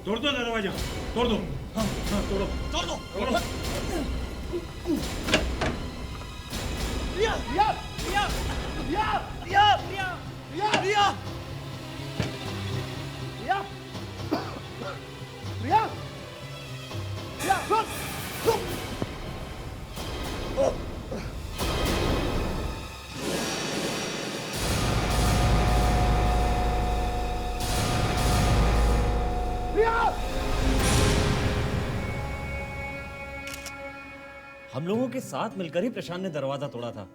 तोड़ दो दरवाजा, तोड़ दो। हाँ हाँ तोड़ो, तोड़ दो। तोड़ो। रिया रिया रिया रिया रिया रिया रिया रिया रिया रिया रिया रुक रुक। हम लोगों के साथ मिलकर ही प्रशांत ने दरवाजा तोड़ा था।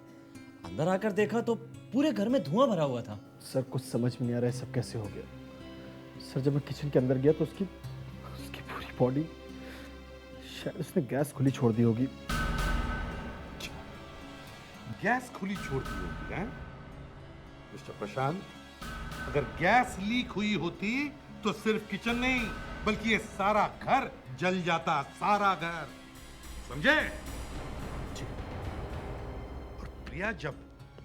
अंदर आकर देखा तो पूरे घर में धुआं भरा हुआ था। सर कुछ समझ में नहीं आ रहा है सब कैसे हो गया। सर जब मैं किचन के अंदर गया तो उसकी पूरी बॉडी, शायद उसने गैस खुली छोड़ दी होगी। गैस खुली छोड़ दी होगी हैं? मिस्टर प्रशांत, अगर गैस लीक हुई होती तो सिर्फ किचन नहीं बल्कि ये सारा घर जल जाता, सारा घर, समझे? और प्रिया जब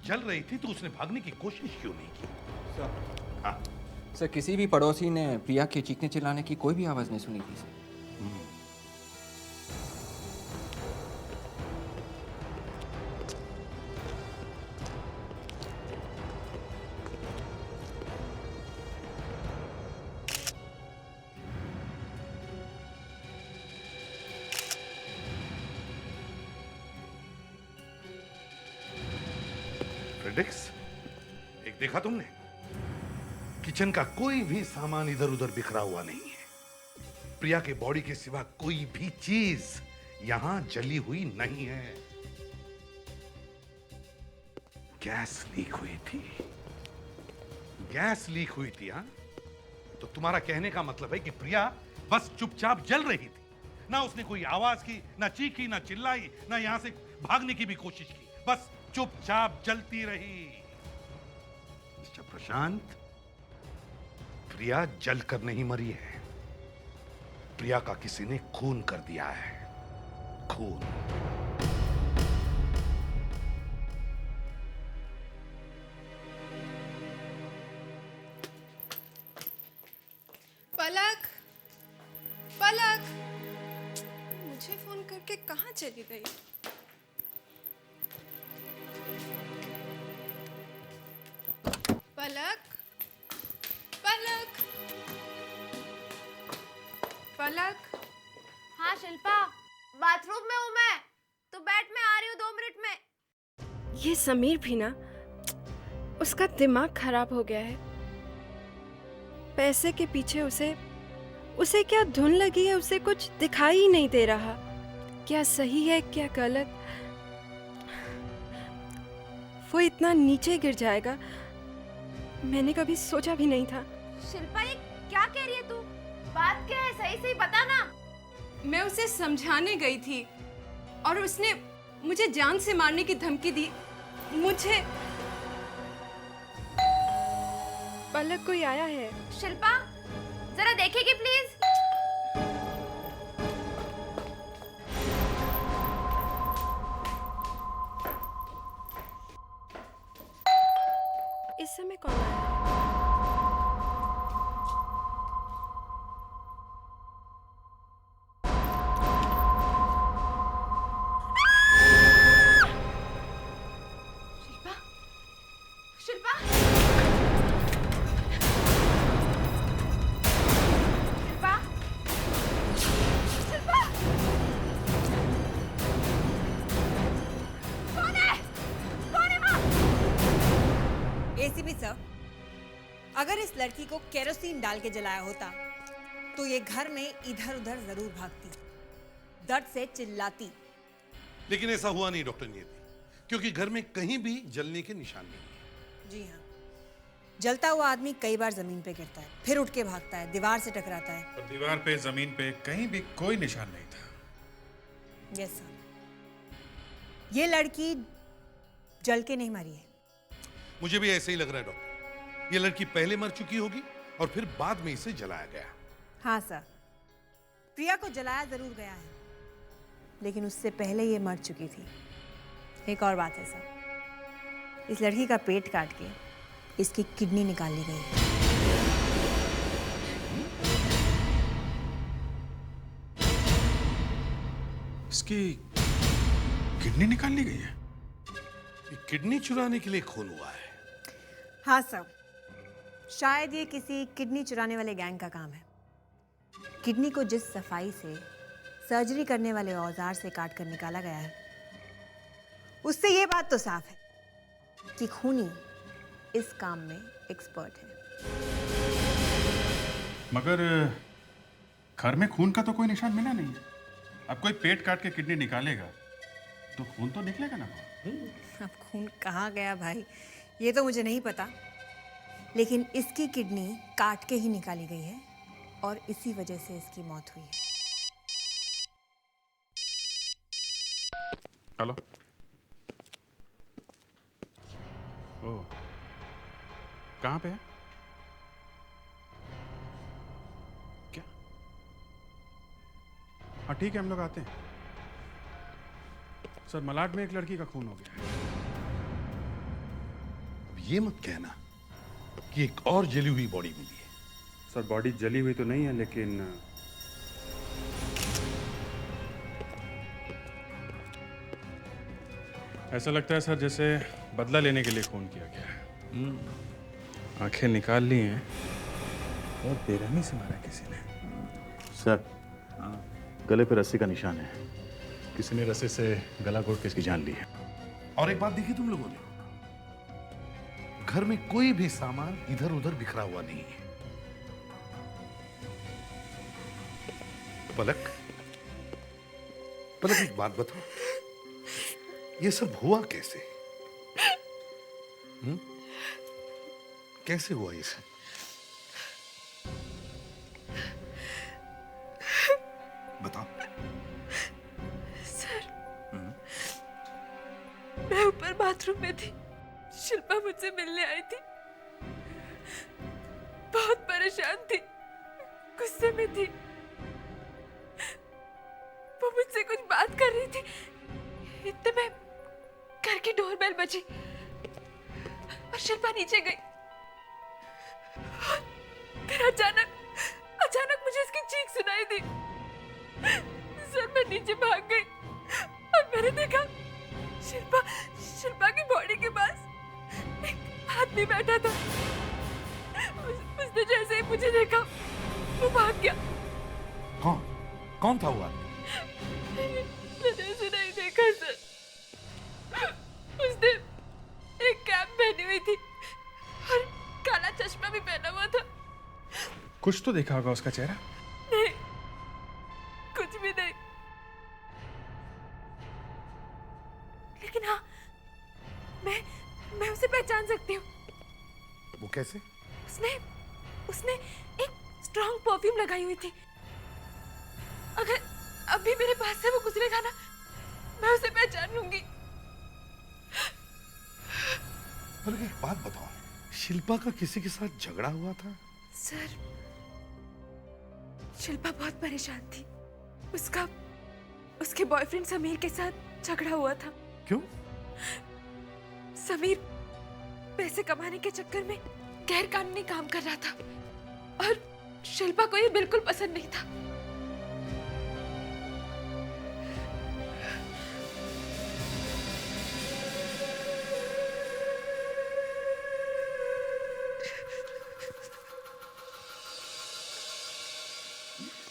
जल रही थी तो उसने भागने की कोशिश क्यों नहीं की? सर किसी भी पड़ोसी ने प्रिया के चीखने चिल्लाने की कोई भी आवाज नहीं सुनी थी सर। फ्रेडेक्स, एक देखा तुमने? किचन का कोई भी सामान इधर उधर बिखरा हुआ नहीं है। प्रिया के बॉडी के सिवा कोई भी चीज यहां जली हुई नहीं है। गैस लीक हुई थी, गैस लीक हुई थी। हाँ, तो तुम्हारा कहने का मतलब है कि प्रिया बस चुपचाप जल रही थी, ना उसने कोई आवाज की, ना चीखी, ना चिल्लाई, ना यहां से भागने की भी कोशिश की, बस चुपचाप जलती रही। मिस्टर प्रशांत, प्रिया जलकर नहीं मरी है, प्रिया का किसी ने खून कर दिया है, खून। पलक, पलक, मुझे फोन करके कहाँ चली गई? पलक, पलक, पलक। हाँ शिल्पा, बाथरूम में हूँ मैं, तो बैठ, मैं आ रही हूँ 2 मिनट में। ये समीर भी ना, उसका दिमाग खराब हो गया है। पैसे के पीछे उसे क्या धुन लगी है, उसे कुछ दिखाई ही नहीं दे रहा। क्या सही है क्या गलत, वो इतना नीचे गिर जाएगा मैंने कभी सोचा भी नहीं था। शिल्पा ये क्या कह रही है तू? बात क्या है, सही सही बता ना। मैं उसे समझाने गई थी और उसने मुझे जान से मारने की धमकी दी। मुझे पलक कोई आया है। शिल्पा जरा देखेगी प्लीज। इस समय कौन आया है? शिल्पा, शिल्पा, शिल्पा, शिल्पा, कौन है? कौन है वहाँ? एसीपी सर, अगर इस लड़की को केरोसिन डाल के जलाया होता तो ये घर में इधर उधर जरूर भागती, दर्द से चिल्लाती। लेकिन ऐसा हुआ नहीं डॉक्टर नियति, क्योंकि घर में कहीं भी जलने के निशान नहीं है। जी हाँ, जलता हुआ आदमी कई बार जमीन पे गिरता है, फिर उठ के भागता है, दीवार से टकराता है। पर दीवार पे, जमीन पे कहीं भी कोई निशान नहीं था। यस सर, ये लड़की जल के नहीं मरी है। मुझे भी ऐसे ही लग रहा है डॉक्टर, ये लड़की पहले मर चुकी होगी और फिर बाद में इसे जलाया गया। हाँ सर, प्रिया को जलाया जरूर गया है, लेकिन उससे पहले ये मर चुकी थी। एक और बात है सर, इस लड़की का पेट काट के इसकी किडनी निकाल ली गई है। इसकी किडनी निकाल ली गई है। ये किडनी चुराने के लिए खून हुआ है। हाँ सर, शायद ये किसी किडनी चुराने वाले गैंग का काम है। किडनी को जिस सफाई से सर्जरी करने वाले औजार से काट कर निकाला गया है, उससे ये बात तो साफ है कि खूनी इस काम में एक्सपर्ट है। मगर घर में खून का तो कोई निशान मिला नहीं है। अब कोई पेट काट के किडनी निकालेगा तो खून तो निकलेगा ना। अब खून कहाँ गया भाई, ये तो मुझे नहीं पता, लेकिन इसकी किडनी काट के ही निकाली गई है और इसी वजह से इसकी मौत हुई है। हेलो। ओ, कहाँ पे है? क्या? हाँ ठीक है, हम लोग आते हैं। सर, मलाड में एक लड़की का खून हो गया है। अब ये मत कहना कि एक और जली हुई बॉडी मिली है। सर, बॉडी जली हुई तो नहीं है, लेकिन ऐसा लगता है सर जैसे बदला लेने के लिए खून किया गया है। आंखें निकाल ली हैं और बेरहमी से मारा किसी ने। सर, गले पे रस्सी का निशान है। किसी ने रस्सी से गला घोट के इसकी जान ली है। और एक बात देखी तुम लोगों ने, घर में कोई भी सामान इधर उधर बिखरा हुआ नहीं है। पलक, पलक एक बात बताओ, ये सब हुआ कैसे? कैसे हुआ ये सब? बताओ। सर, मैं ऊपर बाथरूम में थी, शिल्पा मुझसे मिलने आई थी। बहुत परेशान थी, गुस्से में थी। वो मुझसे कुछ बात कर रही थी, इतने में घर की डोरबेल बजी और शिल्पा नीचे गई। फिर अचानक मुझे उसकी चीख सुनाई दी। सर, मैं नीचे भाग गई और मैंने देखा शिल्पा की बॉडी के पास एक आदमी बैठा था। उसने जैसे ही मुझे देखा वो भाग गया। कौन था वो आदमी? मैंने उसे नहीं देखा सर। उसने एक कैप पहनी हुई थी और काला चश्मा भी पहना हुआ था। कुछ तो देखा होगा उसका चेहरा? नहीं, कुछ भी नहीं। लेकिन हाँ, मैं उसे पहचान सकती हूँ। वो कैसे? उसने एक स्ट्रॉन्ग परफ्यूम लगाई हुई थी। अगर अभी मेरे पास से वो गुजरेगा ना, मैं उसे पहचान लूंगी। पर एक बात बताओ, शिल्पा का किसी के साथ झगड़ा हुआ था? सर, शिल्पा बहुत परेशान थी। उसके बॉयफ्रेंड समीर के साथ झगड़ा हुआ था। क्यों? समीर पैसे कमाने के चक्कर में गैर कानूनी काम कर रहा था और शिल्पा को ये बिल्कुल पसंद नहीं था।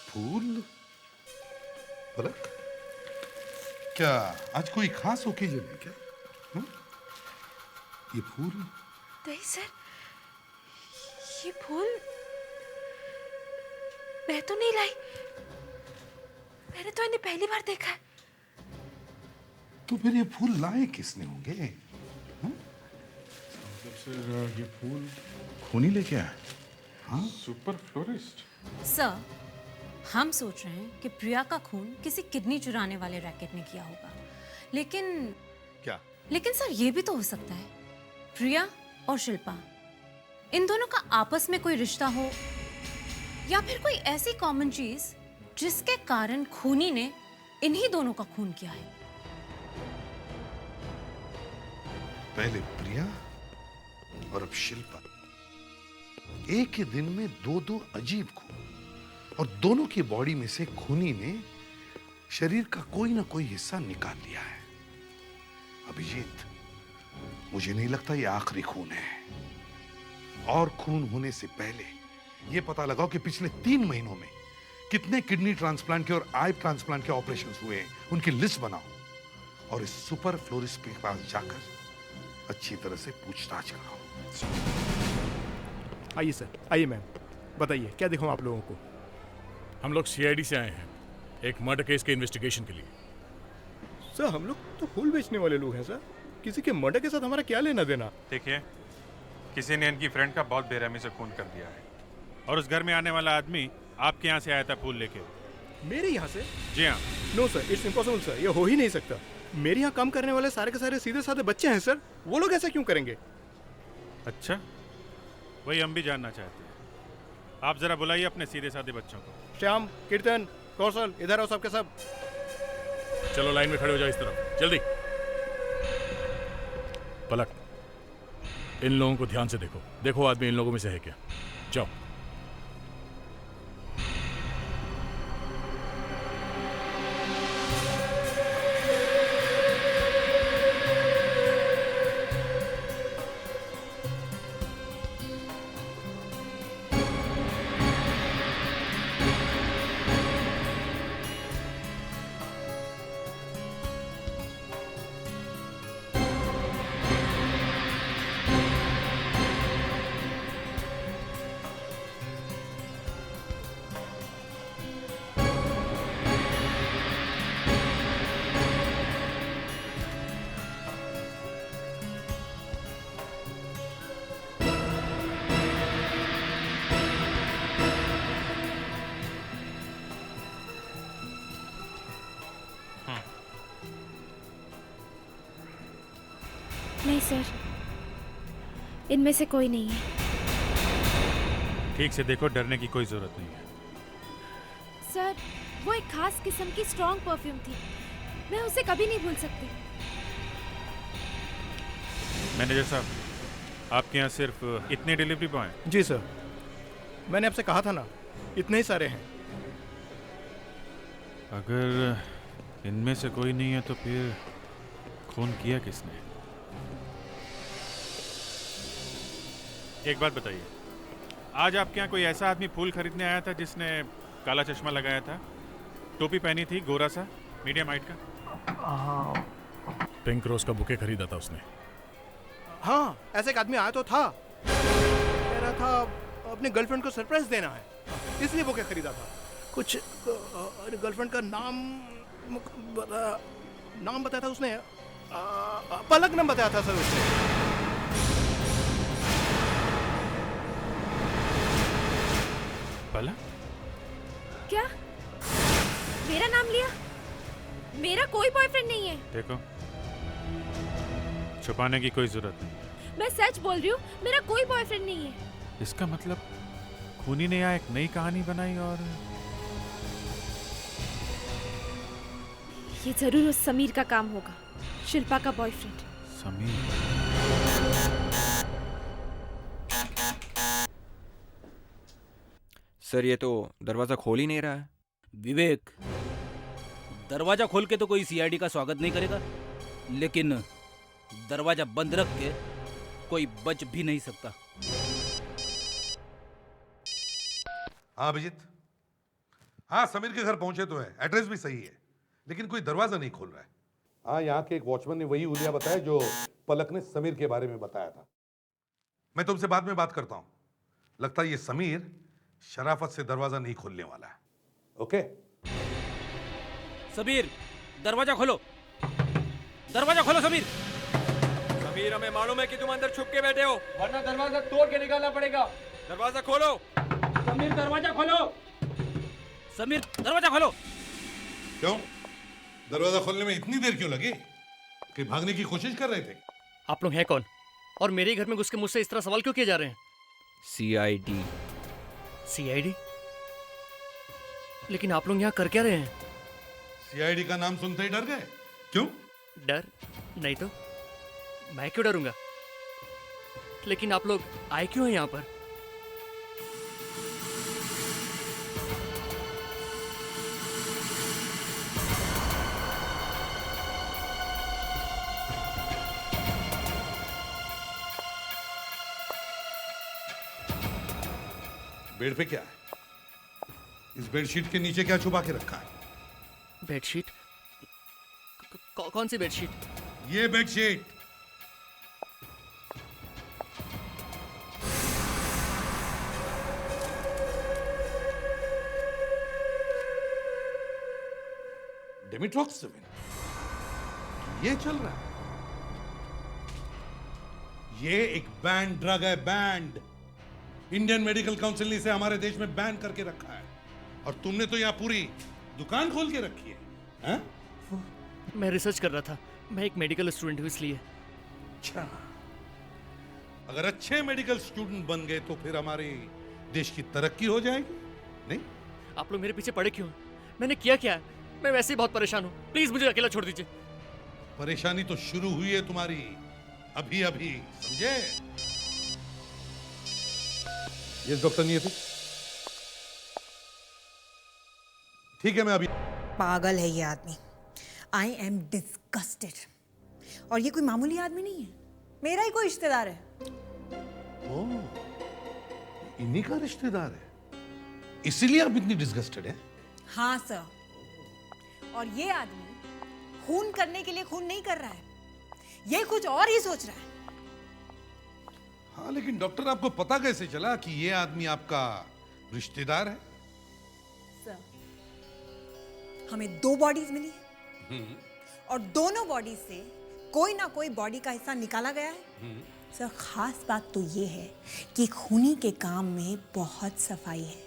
फूल? पलक, क्या आज कोई खास ओकेजन है क्या? ये फूल? नहीं सर, ये फूल मैं तो नहीं लाई। मैंने तो इन्हें पहली बार देखा है। तो फिर ये फूल लाए किसने होंगे? सर, ये फूल खूनी लेके आया। हाँ, सुपर फ्लोरिस्ट। सर, हम सोच रहे हैं कि प्रिया का खून किसी किडनी चुराने वाले रैकेट ने किया होगा, लेकिन क्या? लेकिन सर, ये भी तो हो सकता है प्रिया और शिल्पा, इन दोनों का आपस में कोई रिश्ता हो, या फिर कोई ऐसी कॉमन चीज जिसके कारण खूनी ने इन्हीं दोनों का खून किया है। पहले प्रिया और अब शिल्पा, एक ही दिन में दो अजीब खून, और दोनों की बॉडी में से खूनी ने शरीर का कोई ना कोई हिस्सा निकाल लिया है। अभिजीत, मुझे नहीं लगता ये आखिरी खून है। और खून होने से पहले ये पता लगाओ कि पिछले 3 महीनों में कितने किडनी ट्रांसप्लांट के और आई ट्रांसप्लांट के ऑपरेशंस हुए हैं, उनकी लिस्ट बनाओ और इस सुपर फ्लोरिस्ट के पास जाकर अच्छी तरह से पूछताछ कराओ। आइए सर, आइए मैम, बताइए क्या दिखाऊं आप लोगों को? हम लोग सीआईडी से आए हैं एक मर्डर केस के इन्वेस्टिगेशन के लिए। सर हम लोग तो फूल बेचने वाले लोग हैं सर, किसी के मर्डर के साथ हमारा क्या लेना देना? देखिए, किसी ने इनकी फ्रेंड का बहुत बेरहमी से खून कर दिया है और उस घर में आने वाला आदमी आपके यहाँ से आया था फूल लेके। मेरे यहाँ से? जी हाँ। No sir, it's impossible sir, ये हो ही नहीं सकता। मेरे यहाँ काम करने वाले सारे के सारे सीधे साधे बच्चे हैं सर, वो लोग ऐसा क्यों करेंगे? अच्छा, वही हम भी जानना चाहते हैं। आप जरा बुलाइए अपने सीधे साधे बच्चों को। श्याम, कीर्तन, कौशल, इधर आओ सबके सब। चलो लाइन में खड़े हो जाओ इस तरफ, जल्दी। पलक, इन लोगों को ध्यान से देखो, देखो आदमी इन लोगों में से है क्या। जाओ। नहीं सर, इनमें से कोई नहीं है। ठीक से देखो, डरने की कोई जरूरत नहीं है। सर, वो एक खास किस्म की स्ट्रॉन्ग परफ्यूम थी, मैं उसे कभी नहीं भूल सकती। मैनेजर साहब, आपके यहाँ सिर्फ इतने डिलीवरी बॉय हैं? जी सर, मैंने आपसे कहा था ना, इतने ही सारे हैं। अगर इनमें से कोई नहीं है तो फिर खून किया किसने? एक बात बताइए, आज आपके यहाँ कोई ऐसा आदमी फूल खरीदने आया था जिसने काला चश्मा लगाया था, टोपी पहनी थी, गोरा सा, मीडियम हाइट का? पिंक रोज का बुके खरीदा था उसने। हाँ, ऐसे एक आदमी आया तो था, कह रहा था अपनी गर्लफ्रेंड को सरप्राइज देना है, इसलिए बुके खरीदा था। कुछ गर्लफ्रेंड का नाम बताया था उसने, पलक नाम बताया था सर उसने। पलक? क्या? मेरा नाम लिया? मेरा कोई बॉयफ्रेंड नहीं है। देखो, छुपाने की कोई जरूरत नहीं। मैं सच बोल रही हूँ, मेरा कोई बॉयफ्रेंड नहीं है। इसका मतलब खूनी ने यहाँ एक नई कहानी बनाई और ये जरूर उस समीर का काम होगा, शिल्पा का बॉयफ्रेंड। समीर? सर ये तो दरवाजा खोल ही नहीं रहा है। विवेक, दरवाजा खोल के तो कोई सीआईडी का स्वागत नहीं करेगा, लेकिन दरवाजा बंद रख के कोई बच भी नहीं सकता। हाँ अभिजीत, हाँ समीर के घर पहुंचे तो है, एड्रेस भी सही है, लेकिन कोई दरवाजा नहीं खोल रहा है। हाँ, यहाँ के एक वॉचमैन ने वही हुलिया बताया जो पलक ने समीर के बारे में बताया था। मैं तुमसे बाद में बात करता हूं। लगता है ये समीर शराफत से दरवाजा नहीं खोलने वाला है। ओके? समीर, दरवाजा खोलो, दरवाजा खोलो समीर। समीर, हमें मालूम है कि तुम अंदर छुप के बैठे हो, वरना दरवाजा तोड़ के निकालना पड़ेगा। दरवाजा खोलो। समीर, दरवाजा खोलो। समीर, दरवाजा खोलो। क्यों? दरवाजा खोलने में इतनी देर क्यों लगी? कि भागने की कोशिश कर रहे थे? आप लोग हैं कौन और मेरे घर में घुस के मुझसे इस तरह सवाल क्यों किए जा रहे हैं? सीआईडी। सीआईडी? लेकिन आप लोग यहाँ कर क्या रहे हैं? सीआईडी का नाम सुनते ही डर गए? क्यों? डर नहीं तो मैं क्यों डरूंगा, लेकिन आप लोग आए क्यों हैं यहाँ पर? बेड पे क्या है? इस बेडशीट के नीचे क्या छुपा के रखा है? बेडशीट? कौन सी बेडशीट? ये बेडशीट। डिमिट्रॉक्सिविन, ये चल रहा है। ये एक बैंड ड्रग है, बैंड। इंडियन मेडिकल काउंसिल ने इसे हमारे देश में बैन करके रखा है, और तुमने तो यहाँ पूरी दुकान खोल के रखी है, हैं? मैं रिसर्च कर रहा था, मैं एक मेडिकल स्टूडेंट हूँ इसलिए। अच्छा, अगर अच्छे मेडिकल स्टूडेंट बन गए तो फिर हमारे देश की तरक्की हो जाएगी, नहीं? आप लोग मेरे पीछे पड़े क्यों? मैंने किया क्या है? मैं वैसे ही बहुत परेशान हूँ, प्लीज मुझे अकेला छोड़ दीजिए। परेशानी तो शुरू हुई है तुम्हारी, अभी अभी, समझे? ये डॉक्टर नहीं थी? ठीक है, मैं अभी। पागल है ये आदमी। I am disgusted. और ये कोई मामूली आदमी नहीं है, मेरा ही कोई रिश्तेदार है। ओह, इन्हीं का रिश्तेदार है, इसीलिए आप इतनी डिस्गस्टेड हैं? हाँ सर, और ये आदमी खून करने के लिए खून नहीं कर रहा है, ये कुछ और ही सोच रहा है। हाँ, लेकिन डॉक्टर आपको पता कैसे चला कि ये आदमी आपका रिश्तेदार है? सर, हमें 2 बॉडीज मिली है, और दोनों बॉडीज से कोई ना कोई बॉडी का हिस्सा निकाला गया है। सर, खास बात तो ये है कि खूनी के काम में बहुत सफाई है।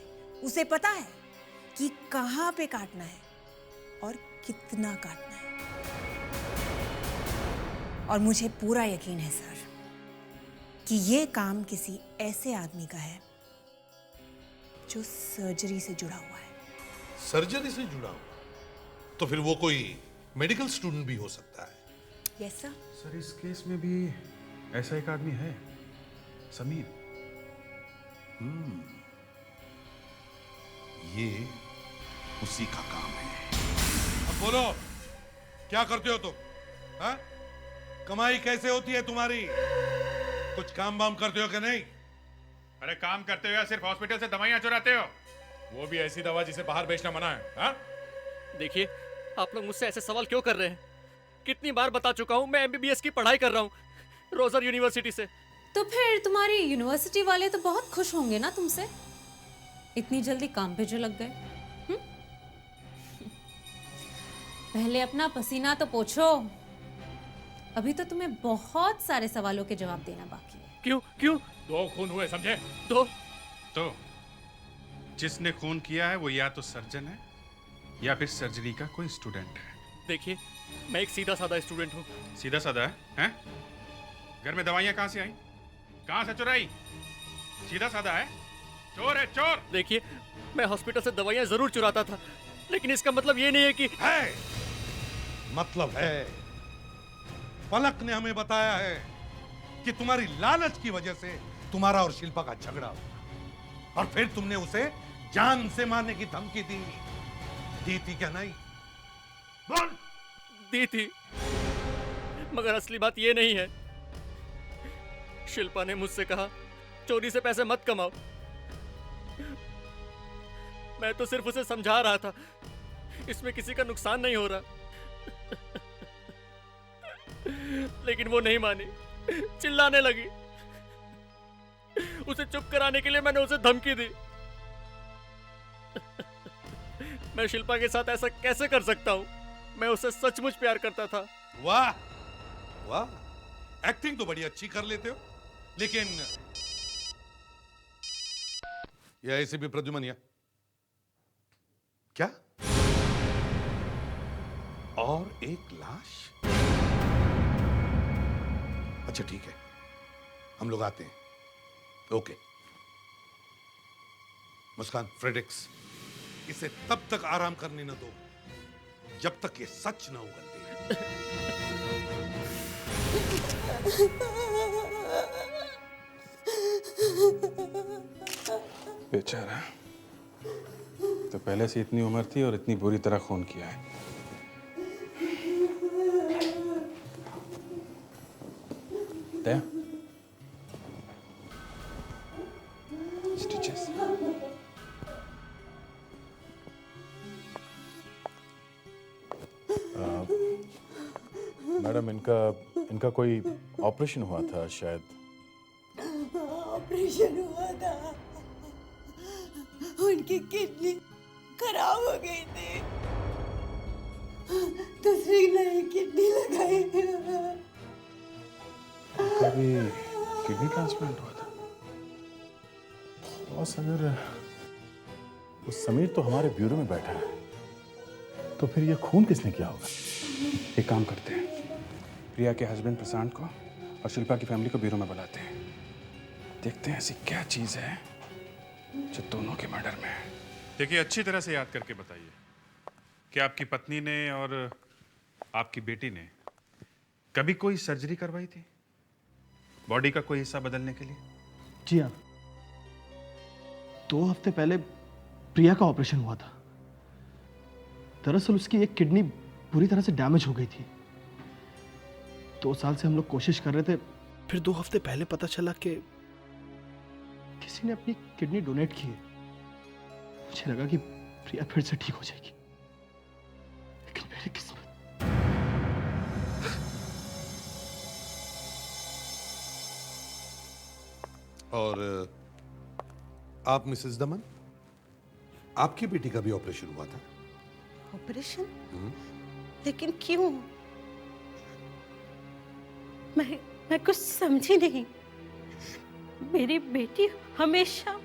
उसे पता है कि कहाँ पे काटना है और कितना काटना है। और मुझे पूरा यकीन है सर कि ये काम किसी ऐसे आदमी का है जो सर्जरी से जुड़ा हुआ है। सर्जरी से जुड़ा हुआ? तो फिर वो कोई मेडिकल स्टूडेंट भी हो सकता है। Yes sir. सर, इस केस में भी ऐसा एक आदमी है, समीर। ये उसी का काम है। अब बोलो, क्या करते हो तुम? हाँ? कमाई कैसे होती है तुम्हारी? कुछ काम वाम करते हो कि नहीं? अरे काम करते हो या सिर्फ हॉस्पिटल से दवाइयां चुराते हो? वो भी ऐसी दवा जिसे बाहर बेचना मना है, हाँ? देखिए, आप लोग मुझसे ऐसे सवाल क्यों कर रहे हैं? कितनी बार बता चुका हूँ, मैं एमबीबीएस की पढ़ाई कर रहा हूँ रोजर यूनिवर्सिटी से। तो फिर तुम्हारी यूनिवर्सिटी वाले तो बहुत खुश होंगे ना तुमसे, इतनी जल्दी काम पे जो लग गए। पहले अपना पसीना तो पोंछो, अभी तो तुम्हें बहुत सारे सवालों के जवाब देना बाकी है। क्यों? 2 खून हुए, समझे? 2? तो जिसने खून किया है वो या तो सर्जन है या फिर सर्जरी का कोई स्टूडेंट है। देखिए, मैं एक सीधा साधा स्टूडेंट हूँ। सीधा साधा है? हैं? घर में दवाइयाँ कहाँ से आई? कहाँ से चुराई? सीधा साधा है? चोर है, चोर। देखिए, मैं हॉस्पिटल से दवाइयाँ जरूर चुराता था, लेकिन इसका मतलब ये नहीं है कि मतलब है। पलक ने हमें बताया है कि तुम्हारी लालच की वजह से तुम्हारा और शिल्पा का झगड़ा हुआ, और फिर तुमने उसे जान से मारने की धमकी दी थी क्या? नहीं बोल। दी थी, मगर असली बात ये नहीं है। शिल्पा ने मुझसे कहा, चोरी से पैसे मत कमाओ। मैं तो सिर्फ उसे समझा रहा था, इसमें किसी का नुकसान नहीं हो रहा। लेकिन वो नहीं मानी, चिल्लाने लगी। उसे चुप कराने के लिए मैंने उसे धमकी दी। मैं शिल्पा के साथ ऐसा कैसे कर सकता हूँ? मैं उसे सचमुच प्यार करता था। वाह वाह, एक्टिंग तो बड़ी अच्छी कर लेते हो, लेकिन यह ऐसे भी प्रद्युमन क्या? और एक लाश? अच्छा ठीक है, हम लोग आते हैं। ओके मुस्कान, फ्रेडेक्स, इसे तब तक आराम करने न दो जब तक ये सच न उगलती है। बेचारा, तो पहले से इतनी उम्र थी और इतनी बुरी तरह खून किया है। दया? Stitches. मैडम इनका कोई ऑपरेशन हुआ था शायद। ऑपरेशन हुआ था, उनकी किडनी खराब हो गई थी, दूसरी नई किडनी लगाई। कभी किडनी ट्रांसप्लांट हुआ था। बॉस, अगर वो समीर तो हमारे ब्यूरो में बैठा है, तो फिर ये खून किसने किया होगा? एक काम करते हैं, प्रिया के हस्बैंड प्रशांत को और शिल्पा की फैमिली को ब्यूरो में बुलाते हैं। देखते हैं ऐसी क्या चीज़ है जो दोनों के मर्डर में है। देखिए, अच्छी तरह से याद करके बताइए कि आपकी पत्नी ने और आपकी बेटी ने कभी कोई सर्जरी करवाई थी बॉडी का कोई हिस्सा बदलने के लिए? जी हाँ, 2 हफ्ते पहले प्रिया का ऑपरेशन हुआ था। दरअसल उसकी एक किडनी पूरी तरह से डैमेज हो गई थी। 2 साल से हम लोग कोशिश कर रहे थे, फिर 2 हफ्ते पहले पता चला कि किसी ने अपनी किडनी डोनेट की है। मुझे लगा कि प्रिया फिर से ठीक हो जाएगी, लेकिन मेरी किस्मत। और आप मिसेस दमन, आपकी बेटी का भी ऑपरेशन हुआ था। ऑपरेशन? लेकिन क्यों? मैं कुछ समझी नहीं। मेरी बेटी हमेशा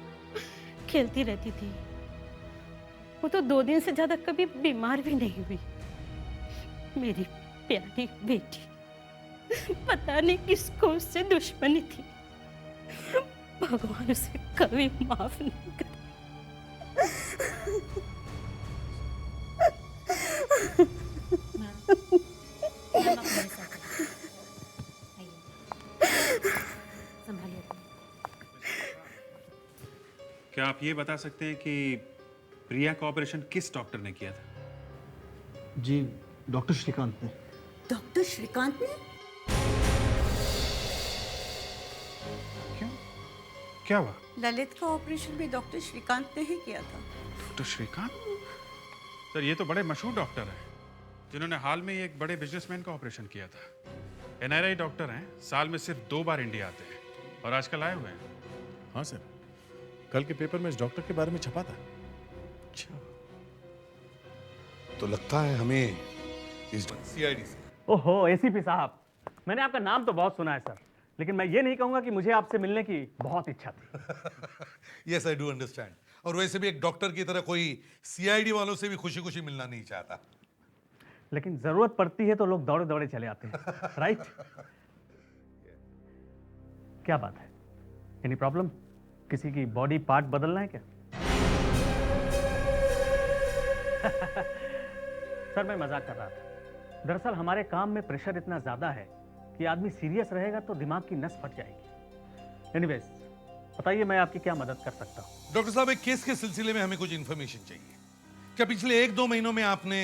खेलती रहती थी, वो तो 2 दिन से ज्यादा कभी बीमार भी नहीं हुई। मेरी प्यारी बेटी, पता नहीं किसको उससे दुश्मनी थी। भगवान उसे कभी माफ नहीं करे। क्या आप ये बता सकते हैं कि प्रिया का ऑपरेशन किस डॉक्टर ने किया था? जी, डॉक्टर श्रीकांत ने। डॉक्टर श्रीकांत ने? क्या हुआ? ललित का ऑपरेशन भी डॉक्टर श्रीकांत ने ही किया था। डॉक्टर श्रीकांत? सर, ये तो बड़े मशहूर डॉक्टर हैं जिन्होंने हाल में ही एक बड़े बिजनेसमैन का ऑपरेशन किया था। NRI डॉक्टर हैं, साल में सिर्फ 2 बार इंडिया आते हैं और आजकल आए हुए हैं। हाँ सर, कल के पेपर में इस डॉक्टर के बारे में छपा था। अच्छा, तो लगता है हमें इस CID से। ओहो ACP साहब, मैंने आपका नाम तो बहुत सुना है सर, लेकिन मैं ये नहीं कहूंगा कि मुझे आपसे मिलने की बहुत इच्छा थी। Yes, I do understand. और वैसे भी एक डॉक्टर की तरह कोई CID वालों से भी खुशी खुशी मिलना नहीं चाहता। लेकिन जरूरत पड़ती है तो लोग दौड़े दौड़े चले आते हैं, राइट? क्या बात है? Any problem? किसी की बॉडी पार्ट बदलना है क्या? सर, मैं मजाक कर रहा था। दरअसल हमारे काम में प्रेशर इतना ज्यादा है कि आदमी सीरियस रहेगा तो दिमाग की नस फट जाएगी। एनीवेज, बताइए मैं आपकी क्या मदद कर सकता हूँ? डॉक्टर साहब, एक केस के सिलसिले में हमें कुछ इंफॉर्मेशन चाहिए। क्या पिछले 1-2 महीनों में आपने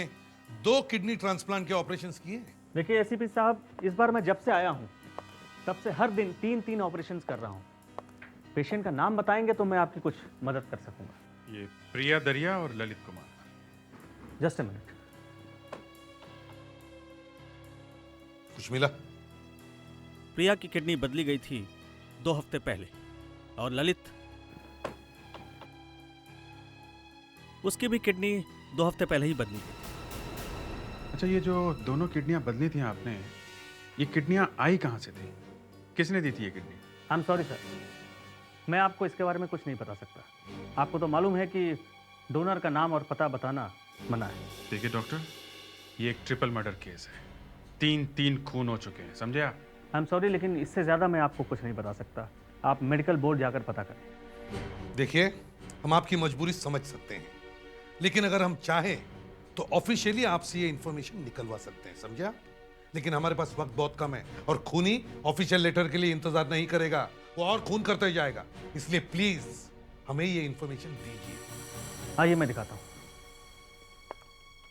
2 किडनी ट्रांसप्लांट के ऑपरेशंस किए? देखिए ACP साहब, इस बार मैं जब से आया हूँ तब से हर दिन 3-3 ऑपरेशंस कर रहा हूँ। पेशेंट का नाम बताएंगे तो मैं आपकी कुछ मदद कर सकूंगा। ये प्रिया दरिया और Lalit Kumar. Just a minute. कुछ मिला? प्रिया की किडनी बदली गई थी 2 हफ्ते पहले और ललित, उसकी भी किडनी 2 हफ्ते पहले ही बदली गई। अच्छा, ये जो दोनों किडनियां बदली थी आपने, ये किडनियां आई कहां से थी? किसने दी थी ये kidney? I am sorry sir, मैं आपको इसके बारे में कुछ नहीं बता सकता। आपको तो मालूम है कि डोनर का नाम और पता बताना मना है। देखिए डॉक्टर, ये एक ट्रिपल मर्डर केस है। 3 खून हो चुके हैं, समझे आप? आई एम सॉरी, लेकिन इससे ज़्यादा मैं आपको कुछ नहीं बता सकता। आप मेडिकल बोर्ड जाकर पता करें। देखिए, हम आपकी मजबूरी समझ सकते हैं, लेकिन अगर हम चाहें तो ऑफिशियली आपसे ये इंफॉर्मेशन निकलवा सकते हैं, समझे आप? लेकिन हमारे पास वक्त बहुत कम है और खूनी ऑफिशियल लेटर के लिए इंतजार नहीं करेगा, वो और खून करता ही जाएगा। इसलिए प्लीज हमें ये इंफॉर्मेशन दीजिए। आइए मैं दिखाता हूँ।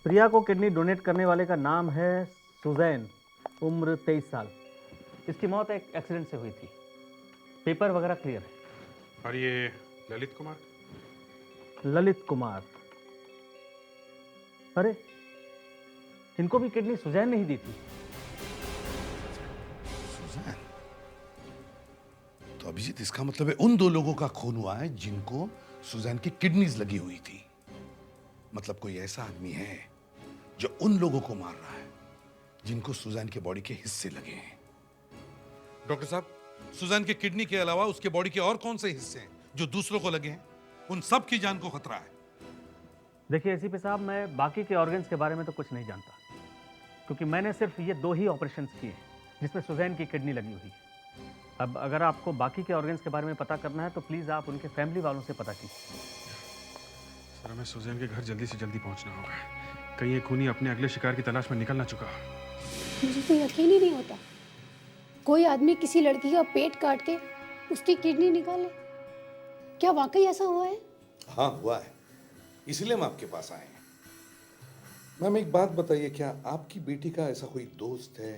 प्रिया को किडनी डोनेट करने वाले का नाम है सुजैन, उम्र 23 साल। इसकी मौत एक एक्सीडेंट से हुई थी। पेपर वगैरह क्लियर है। और ये ललित कुमार? ललित कुमार? अरे इनको भी किडनी सुजैन ने ही दी थी। सुजैन? तो अभिजीत इसका मतलब है उन दो लोगों का खून हुआ है जिनको सुजैन की किडनीज लगी हुई थी। मतलब कोई ऐसा आदमी है जो उन लोगों को मार रहा है जिनको सुजैन के बॉडी के हिस्से लगे हैं। डॉक्टर साहब, सुजैन के किडनी के अलावा उसके बॉडी के और कौन से हिस्से हैं जो दूसरों को लगे हैं? उन सब की जान को खतरा है। देखिए एसीपी साहब, मैं बाकी के ऑर्गन्स के बारे में तो कुछ नहीं जानता, क्योंकि मैंने सिर्फ ये 2 ही ऑपरेशंस किए जिसमें सुजैन की किडनी लगी हुई है। अब अगर आपको बाकी के ऑर्गन्स के बारे में पता करना है तो प्लीज़ आप उनके फैमिली वालों से पता कीजिए। सर, हमें सुजैन के घर जल्दी से जल्दी पहुंचना होगा। कहीं ये खूनी अपने अगले शिकार की तलाश में निकल ना चुका। मुझे तो यकीन ही नहीं होता कोई आदमी किसी लड़की का पेट काट के उसकी किडनी निकाले। क्या वाकई ऐसा हुआ है? हाँ, हुआ है, इसलिए हम आपके पास आए हैं। मैम, एक बात बताइए, क्या आपकी बेटी का ऐसा कोई दोस्त है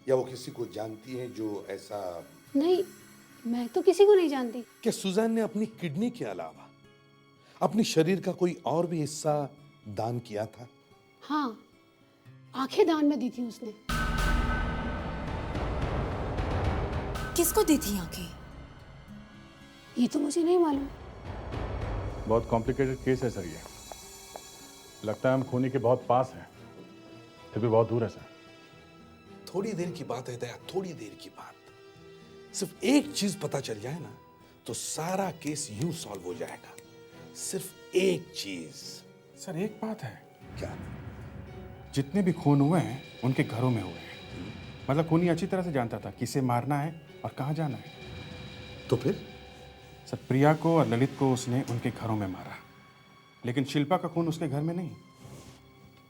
या वो किसी को जानती है जो ऐसा? नहीं, मैं तो किसी को नहीं जानती। क्या सुजैन ने अपनी किडनी के अलावा अपने शरीर का कोई और भी हिस्सा दान किया था? हाँ, आंखें दान में दी थी उसने। किसको दी थी आंखें? ये तो मुझे नहीं मालूम। बहुत कॉम्प्लिकेटेड केस है सर ये। लगता है हम खूनी के बहुत पास हैं, फिर भी बहुत दूर है सर। थोड़ी देर की बात है दया, थोड़ी देर की बात। सिर्फ एक चीज पता चल जाए ना तो सारा केस यूं सॉल्व हो जाएगा। सिर्फ एक चीज। सर, एक बात है। क्या? जितने भी खून हुए हैं उनके घरों में हुए हैं। मतलब खूनी अच्छी तरह से जानता था किसे मारना है और कहाँ जाना है। तो फिर? सर, प्रिया को और ललित को उसने उनके घरों में मारा, लेकिन शिल्पा का खून उसके घर में नहीं,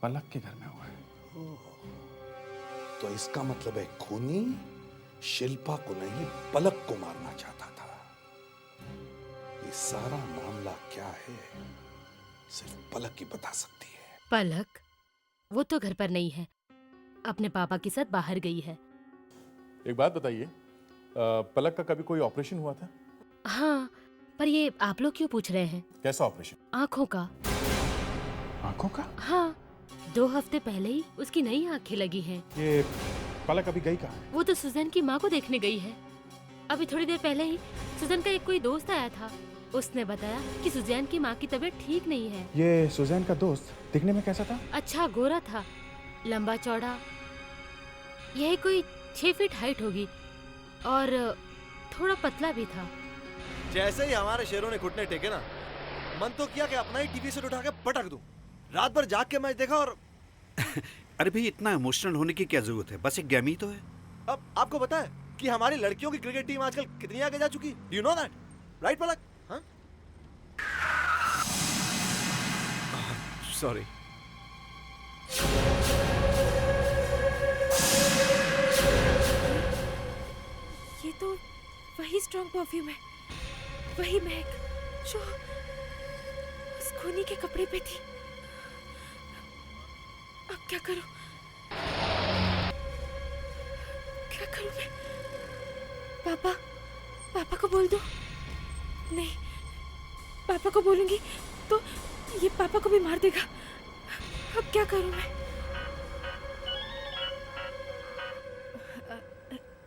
पलक के घर में हुआ है। तो इसका मतलब है खूनी शिल्पा को नहीं, पलक को मारना चाहता था। ये सारा मामला क्या है सिर्फ पलक ही बता सकती है। पलक? वो तो घर पर नहीं है, अपने पापा के साथ बाहर गई है। एक बात बताइए, पलक का कभी कोई ऑपरेशन हुआ था? हाँ, पर ये आप लोग क्यों पूछ रहे हैं? कैसा ऑपरेशन? आँखों का। आँखों का? हाँ, 2 हफ्ते पहले ही उसकी नई आँखें लगी हैं। ये पलक अभी गई कहाँ है? वो तो सुजैन की माँ को देखने गई है। अभी थोड़ी देर पहले ही सुजैन का एक कोई दोस्त आया था, उसने बताया कि सुजैन की माँ की तबीयत ठीक नहीं है। ये सुजैन का दोस्त दिखने में कैसा था? अच्छा, गोरा था, लंबा चौड़ा, यही कोई 6 फीट हाइट होगी और थोड़ा पतला भी था। जैसे ही हमारे शेरों ने घुटने टेके ना, मन तो किया कि अपना ही टीवी सेट उठा के पटक दूं। रात भर जाग के मैच देखा और अरे भाई, इतना इमोशनल होने की क्या जरूरत है? बस एक गेम ही तो है। अब आपको पता है कि हमारी लड़कियों की क्रिकेट टीम आजकल कितनी आगे जा चुकी? यू नो दैट, राइट पलक? हाँ? सॉरी। ये तो वही स्ट्रॉन्ग परफ्यूम है, वही महक जो उस खूनी के कपड़े पे थी। अब क्या करूं? क्या करूं मैं? पापा को बोल दूं? नहीं, पापा को बोलूंगी तो ये पापा को भी मार देगा। अब क्या करूं मैं?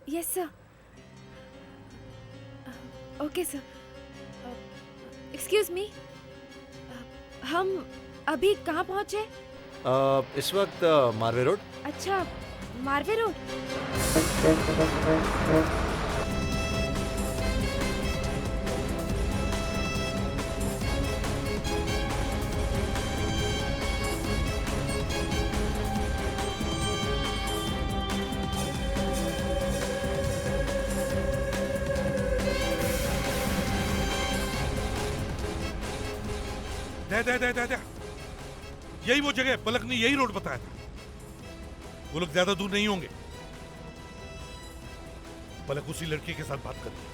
Yes sir. Okay sir. Excuse me, हम अभी कहाँ पहुँचे? इस वक्त मारवे रोड। अच्छा, मारवे रोड। दे। यही वो जगह, पलक ने यही रोड बताया था। वो लोग ज्यादा दूर नहीं होंगे। पलक उसी लड़की के साथ बात कर रही है।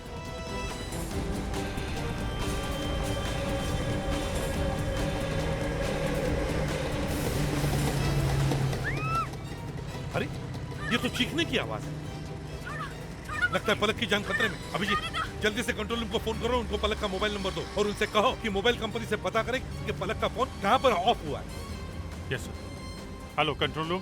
अरे, ये तो चीखने की आवाज है। लगता है पलक की जान खतरे में। अभिजीत, जल्दी से कंट्रोल रूम को फोन करो, उनको पलक का मोबाइल नंबर दो और उनसे कहो कि मोबाइल कंपनी से पता करें कि पलक का फोन कहां पर ऑफ हुआ है। Yes sir. Hello control room.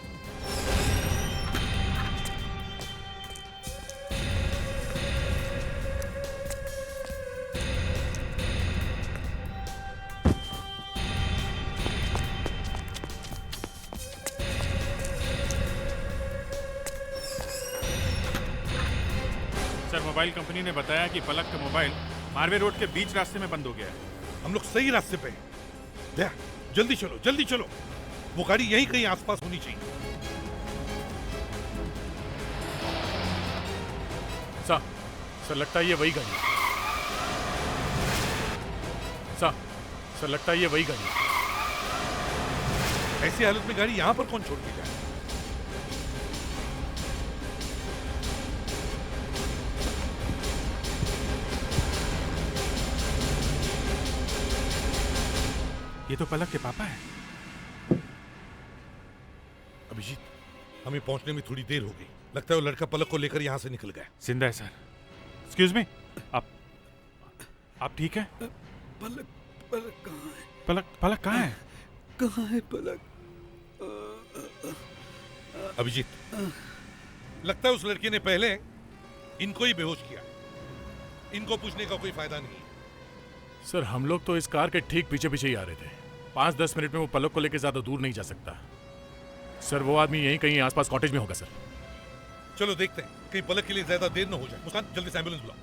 Sir mobile company ने बताया कि पलक का मोबाइल मारवे रोड के बीच रास्ते में बंद हो गया है। हम लोग सही रास्ते पे हैं। दया, जल्दी चलो जल्दी चलो, वो गाड़ी यहीं कहीं आसपास होनी चाहिए। सर लगता है ये वही गाड़ी। सर लगता है ये वही गाड़ी। ऐसी हालत में गाड़ी यहां पर कौन छोड़ के जाए? ये तो पलक के पापा हैं। अभिजीत, हमें पहुंचने में थोड़ी देर हो गई। लगता है वो लड़का पलक को लेकर यहां से निकल गया। जिंदा है सर। एक्सक्यूज मी, आप ठीक है? पलक कहाँ है? पलक कहाँ है? कहाँ है पलक? अभिजीत, लगता है उस लड़के ने पहले इनको ही बेहोश किया। इनको पूछने का कोई फायदा नहीं। सर हम लोग तो इस कार के ठीक पीछे पीछे ही आ रहे थे। 5-10 मिनट में वो पलक को लेकर ज्यादा दूर नहीं जा सकता। सर वो आदमी यहीं कहीं आसपास कॉटेज में होगा सर। चलो देखते हैं, कहीं पलक के लिए ज्यादा देर न हो जाए। मुस्कान, जल्दी से एम्बुलेंस बुलाओ।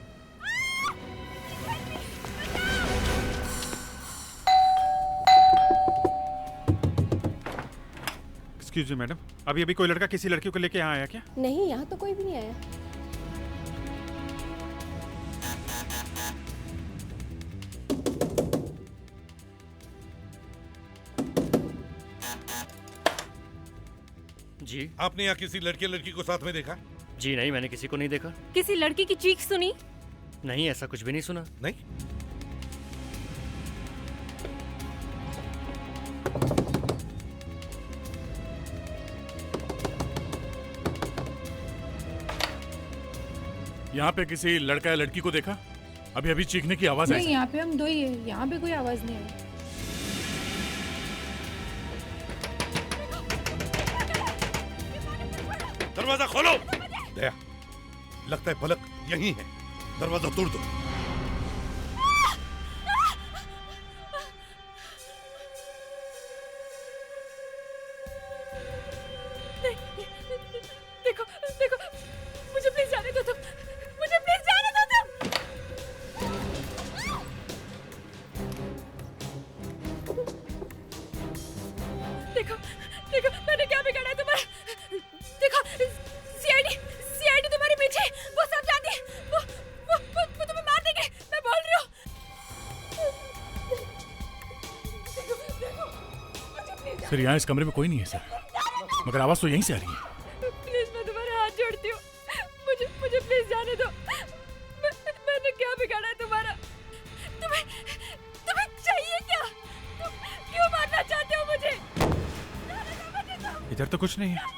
एक्सक्यूज मी मैडम, अभी कोई लड़का किसी लड़की को लेके यहाँ आया क्या? नहीं, यहाँ तो कोई भी नहीं आया। जी आपने यहाँ किसी लड़की को साथ में देखा? जी नहीं, मैंने किसी को नहीं देखा। किसी लड़की की चीख सुनी? नहीं, ऐसा कुछ भी नहीं सुना। नहीं? यहाँ पे किसी लड़का या लड़की को देखा? अभी चीखने की आवाज आई। नहीं, यहाँ पे हम दो ही है, यहाँ पे कोई आवाज नहीं आई। दरवाजा खोलो। दया, लगता है पलक यहीं है। दरवाजा तोड़ दो। देखो देखो, मुझे प्लीज जाने दो तुम, मुझे प्लीज जाने दो तुम। देखो देखो, मैंने क्या बिगाड़ा है तुम्हारा? देखो, सीआईडी तुम्हारे पीछे, वो सब जानती है। वो तुम्हें मार देंगे, मैं बोल रही हूँ। सर यहाँ इस कमरे में कोई नहीं है सर, मगर आवाज तो यहीं से आ रही है। प्लीज मैं तुम्हारे हाथ जोड़ती हूँ, मुझे प्लीज जाने दो। मैंने क्या बिगाड़ा है तुम्हारा? तुम्हें चाहिए क्या? तुम क्यों मारना चाहते हो मुझे? इधर तो कुछ नहीं है।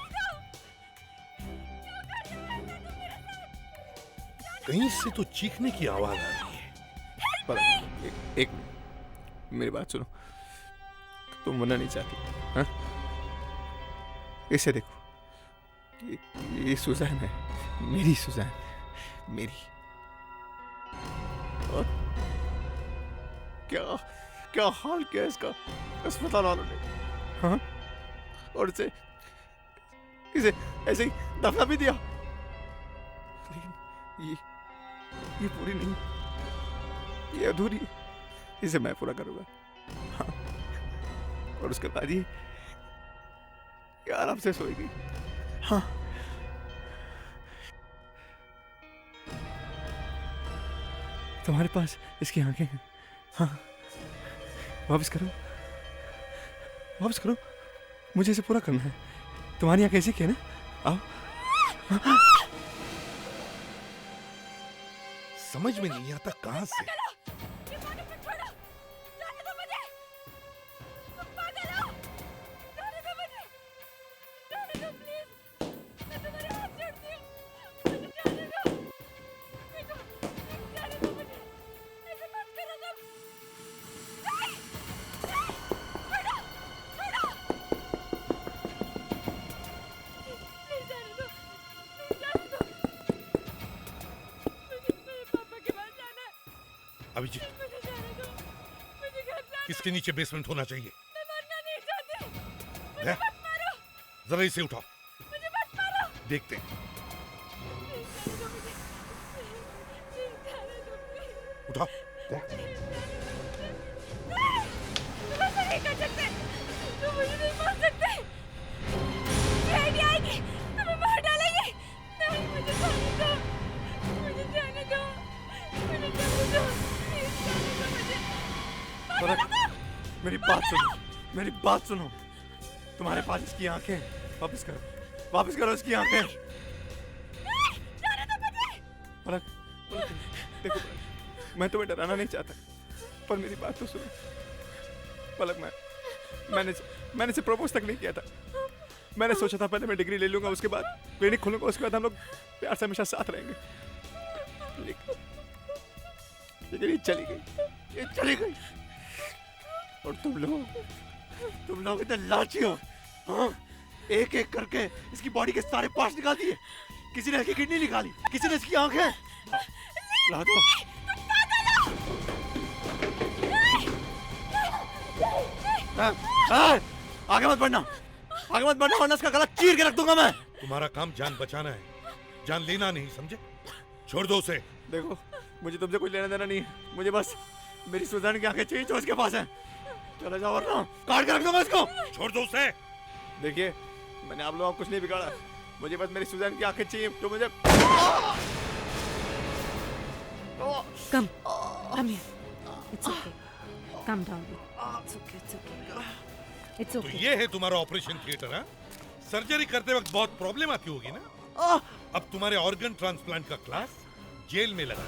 कहीं से तो चीखने की आवाज आ रही है। पर एक मेरी बात सुनो, तुम मरना नहीं चाहती? हाँ? इसे देखो, ये सुजान है, मेरी सुजान, मेरी। और क्या हाल किया इसका अस्पताल वालों ने? हाँ? और इसे ऐसे ही दफना भी दिया। लेकिन ये पूरी नहीं, ये अधूरी, इसे मैं पूरा करूंगा। हाँ। और उसके बाद ये आराम से सोएगी। हाँ। तुम्हारे पास इसकी आंखें हैं। हाँ, वापस करो, मुझे इसे पूरा करना है। तुम्हारी आंखें ऐसी क्या है ना? आओ। हाँ। समझ में नहीं आता कहां से। अभिजीत, इसके नीचे बेसमेंट होना चाहिए। ले, जरा इसे उठाओ, देखते हैं। उठाओ। नहीं कर सकते, तुम मुझे नहीं मार सकते। सीआईडी आएगी, तुम्हें मार डालेंगे। नहीं, मुझे जाने दो, मुझे जाने दो, मुझे जाने दो, प्लीज जाने दो मुझे। पलक, मेरी बात सुनो, मेरी बात सुनो। तुम्हारे पास इसकी आंखें, वापस करो इसकी आंखें। जाने दो मुझे। पलक, देखो पलक, मैं तुम्हें डराना नहीं चाहता, पर मेरी बात तो सुनो। पलक, मैंने इसे प्रपोज तक नहीं किया था। मैंने सोचा था पहले मैं डिग्री ले लूंगा, उसके बाद क्लिनिक खोलूंगा, उसके बाद हम लोग प्यार से हमेशा साथ रहेंगे। लेकिन ये चली गई। और तुम लोग इतने लालची हो, हाँ? एक एक करके इसकी बॉडी के सारे पार्ट्स निकाल दिए। किसी ने इसकी किडनी निकाली, किसी ने इसकी आंखें। ला दो। आगे मत बढ़ना वरना इसका गला चीर के रख दूंगा मैं। तुम्हारा काम जान बचाना है, जान लेना नहीं, समझे? छोड़ दो उसे। देखो, मुझे तुमसे कुछ लेना देना नहीं है, मुझे बस मेरी सुजान की आंखें चाहिए जो उसके पास है। चला जाओ वरना काट के रख दूंगा इसको। छोड़ दो उसे। देखिए, मैंने आप लोगों को कुछ नहीं बिगाड़ा, मुझे बस मेरी सुजान की आंखें चाहिए तो मुझे। Come here. It's okay. Calm down. It's okay. It's तो okay. ये है तुम्हारा ऑपरेशन थिएटर, हाँ? सर्जरी करते वक्त बहुत प्रॉब्लम आती होगी ना? अब तुम्हारे ऑर्गन ट्रांसप्लांट का क्लास जेल में लगा।